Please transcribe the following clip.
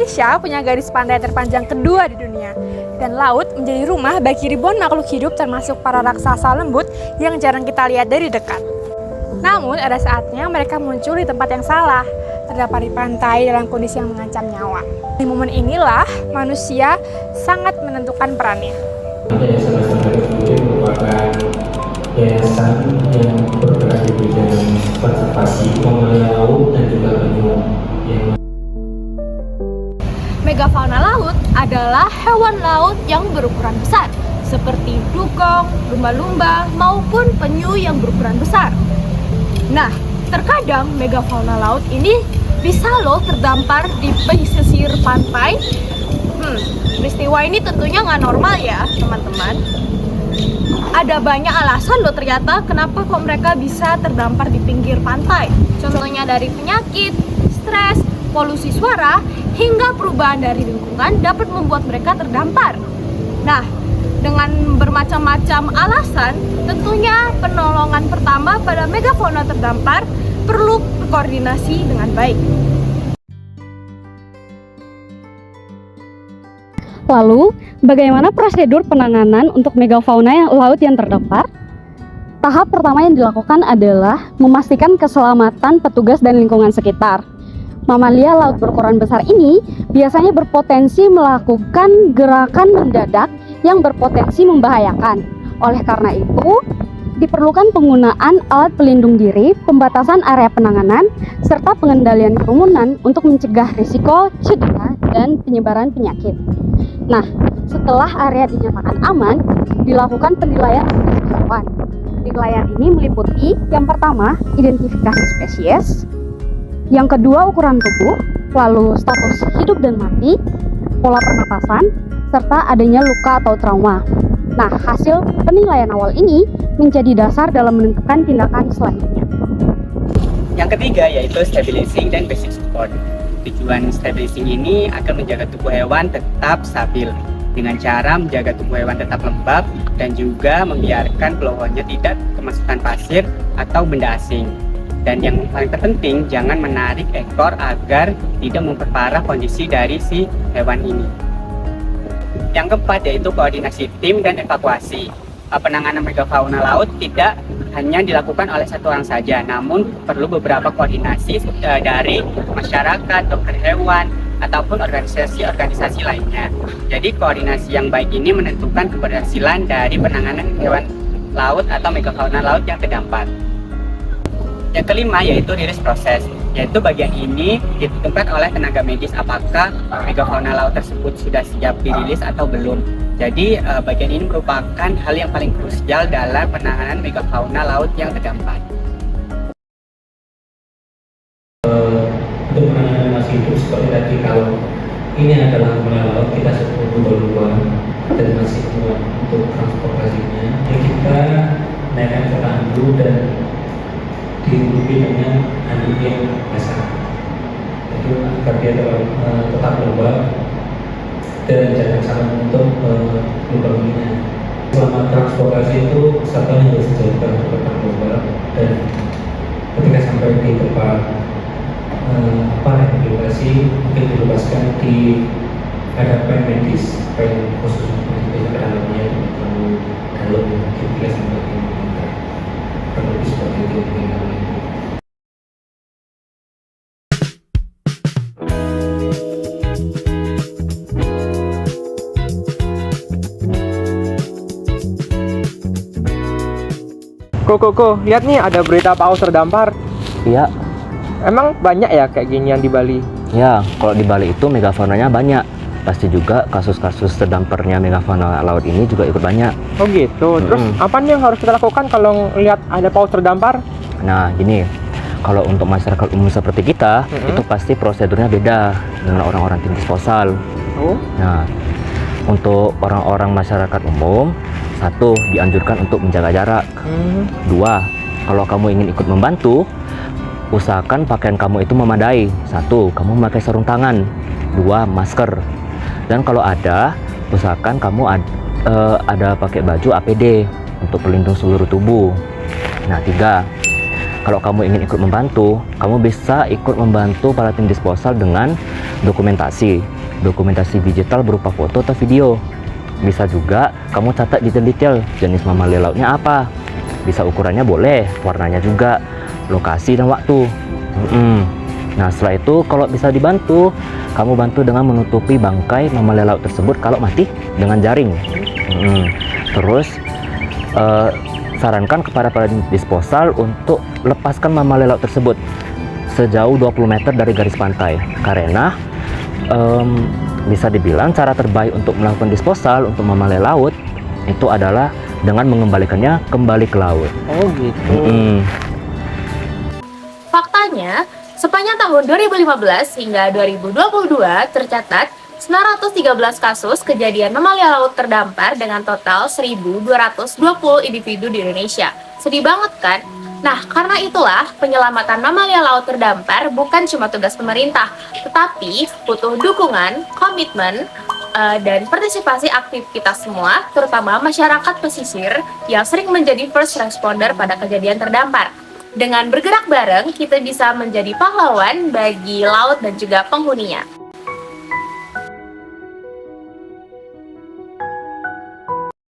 Indonesia punya garis pantai terpanjang kedua di dunia. Dan laut menjadi rumah bagi ribuan makhluk hidup termasuk para raksasa lembut yang jarang kita lihat dari dekat. Namun ada saatnya mereka muncul di tempat yang salah, terdampar di pantai dalam kondisi yang mengancam nyawa. Di momen inilah manusia sangat menentukan perannya. Yayasan Lestari sendiri merupakan yayasan yang bergerak di bidang konservasi pengelolaan laut dan juga penyu. Megafauna laut adalah hewan laut yang berukuran besar, seperti dugong, lumba-lumba, maupun penyu yang berukuran besar. Nah, terkadang megafauna laut ini bisa loh terdampar di pesisir pantai. Peristiwa ini tentunya nggak normal ya, teman-teman. Ada banyak alasan loh ternyata kenapa kok mereka bisa terdampar di pinggir pantai. Contohnya dari penyakit, stres, polusi suara, hingga perubahan dari lingkungan dapat membuat mereka terdampar. Nah, dengan bermacam-macam alasan, tentunya penolongan pertama pada megafauna terdampar perlu berkoordinasi dengan baik. Lalu, bagaimana prosedur penanganan untuk megafauna laut yang terdampar? Tahap pertama yang dilakukan adalah memastikan keselamatan petugas dan lingkungan sekitar. Mamalia laut berukuran besar ini biasanya berpotensi melakukan gerakan mendadak yang berpotensi membahayakan. Oleh karena itu, diperlukan penggunaan alat pelindung diri, pembatasan area penanganan, serta pengendalian kerumunan untuk mencegah risiko cedera dan penyebaran penyakit. Nah, setelah area dinyatakan aman, dilakukan penilaian hewan. Penilaian ini meliputi yang pertama, identifikasi spesies, yang kedua ukuran tubuh, lalu status hidup dan mati, pola pernapasan, serta adanya luka atau trauma. Nah, hasil penilaian awal ini menjadi dasar dalam menentukan tindakan selanjutnya. Yang ketiga yaitu stabilizing dan basic support. Tujuan stabilizing ini akan menjaga tubuh hewan tetap stabil dengan cara menjaga tubuh hewan tetap lembab dan juga membiarkan blowhole-nya tidak kemasukan pasir atau benda asing. Dan yang paling terpenting, jangan menarik ekor agar tidak memperparah kondisi dari si hewan ini. Yang keempat yaitu koordinasi tim dan evakuasi. Penanganan megafauna laut tidak hanya dilakukan oleh satu orang saja, namun perlu beberapa koordinasi dari masyarakat, dokter hewan, ataupun organisasi-organisasi lainnya. Jadi koordinasi yang baik ini menentukan keberhasilan dari penanganan hewan laut atau megafauna laut yang terdampar. Yang kelima yaitu rilis proses, yaitu bagian ini ditentukan oleh tenaga medis apakah megafauna laut tersebut sudah siap dirilis atau belum. Jadi bagian ini merupakan hal yang paling krusial dalam penanganan megafauna laut yang terdampar. Untuk penanganan masih hidup seperti tadi, kalau ini adalah fauna laut, kita sebut lumba-lumba dan masih muat untuk transportasinya. Jadi kita naikkan ke tandu dan ditutupi dengan handuk yang basah, itu agar dia tetap lembab dan jangan sampai menutup lubangnya. Selama transportasi itu satwa harus dijauhkan untuk tetap lembab, dan ketika sampai di tempat rehabilitasi mungkin dilepaskan di hadapan medis yang khusus untuk dalamnya terlalu dalam ketika sampai di lebih seperti itu. Kok, lihat nih ada berita paus terdampar. Iya. Emang banyak ya kayak ginian di Bali? Ya, kalau di Bali itu megafaunanya banyak. Pasti juga kasus-kasus terdamparnya megafauna laut ini juga ikut banyak. Oh gitu. Terus apa nih yang harus kita lakukan kalau lihat ada paus terdampar? Nah, gini. Kalau untuk masyarakat umum seperti kita, itu pasti prosedurnya beda dengan orang-orang tim disposal. Oh. Nah, untuk orang-orang masyarakat umum, satu, dianjurkan untuk menjaga jarak. Dua, kalau kamu ingin ikut membantu, usahakan pakaian kamu itu memadai. Satu, kamu memakai sarung tangan. Dua, masker. Dan kalau ada, usahakan kamu ada pakai baju APD untuk pelindung seluruh tubuh. Nah, tiga, kalau kamu ingin ikut membantu, kamu bisa ikut membantu para tim disposal dengan dokumentasi digital berupa foto atau video. Bisa juga kamu catat detail-detail jenis mamalia lautnya apa, bisa ukurannya boleh, warnanya juga, lokasi dan waktu. Nah setelah itu kalau bisa dibantu, kamu bantu dengan menutupi bangkai mamalia laut tersebut kalau mati dengan jaring. Terus sarankan kepada para disposal untuk lepaskan mamalia laut tersebut sejauh 20 meter dari garis pantai, karena bisa dibilang cara terbaik untuk melakukan disposal untuk mamalia laut itu adalah dengan mengembalikannya kembali ke laut. Oh gitu. Faktanya, sepanjang tahun 2015 hingga 2022 tercatat 913 kasus kejadian mamalia laut terdampar dengan total 1.220 individu di Indonesia. Sedih banget kan? Nah, karena itulah penyelamatan mamalia laut terdampar bukan cuma tugas pemerintah, tetapi butuh dukungan, komitmen, dan partisipasi aktif kita semua, terutama masyarakat pesisir yang sering menjadi first responder pada kejadian terdampar. Dengan bergerak bareng, kita bisa menjadi pahlawan bagi laut dan juga penghuninya.